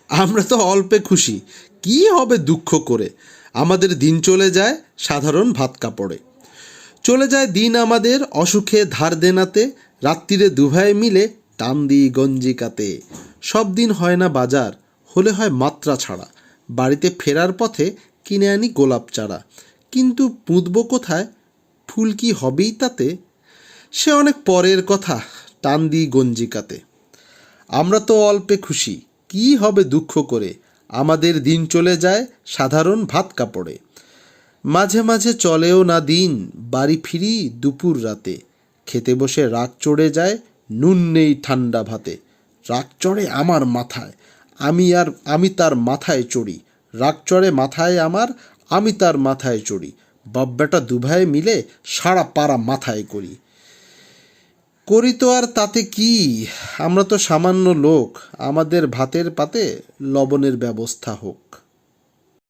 আমরা তো অল্পে খুশি, কি হবে দুঃখ করে। আমাদের দিন চলে যায় সাধারণ ভাত কাপড়ে। চলে যায় দিন আমাদের অসুখে ধার দেনাতে, রাত্রিরে দুভাই মিলে টান দিই গঞ্জিকাতে। সব দিন হয় না বাজার, হলে হয় মাত্রা ছাড়া। বাড়িতে ফেরার পথে কিনে আনি গোলাপ চারা। কিন্তু পুঁতব কোথায়, ফুল কি হবেই তাতে? সে অনেক পরের কথা, টান দিই গঞ্জিকাতে। আমরা তো অল্পে খুশি, কি হবে দুঃখ করে। আমাদের দিন চলে যায় সাধারণ ভাত কাপড়ে। মাঝে মাঝে চলেও না দিন, বাড়ি ফিরি দুপুর রাতে। খেতে বসে রাগ চড়ে যায়, নুন নেই ঠান্ডা ভাতে। রাগ চড়ে আমার মাথায়, আমি তার মাথায় চড়ি। রাগ চড়ে মাথায় আমার, আমি তার মাথায় চড়ি। বাপ বেটা দুভাই মিলে সারা পাড়া মাথায় করি। করি তো আর তাতে কি, আমরা তো সামান্য লোক। আমাদের ভাতের পাতে লবণের ব্যবস্থা হোক।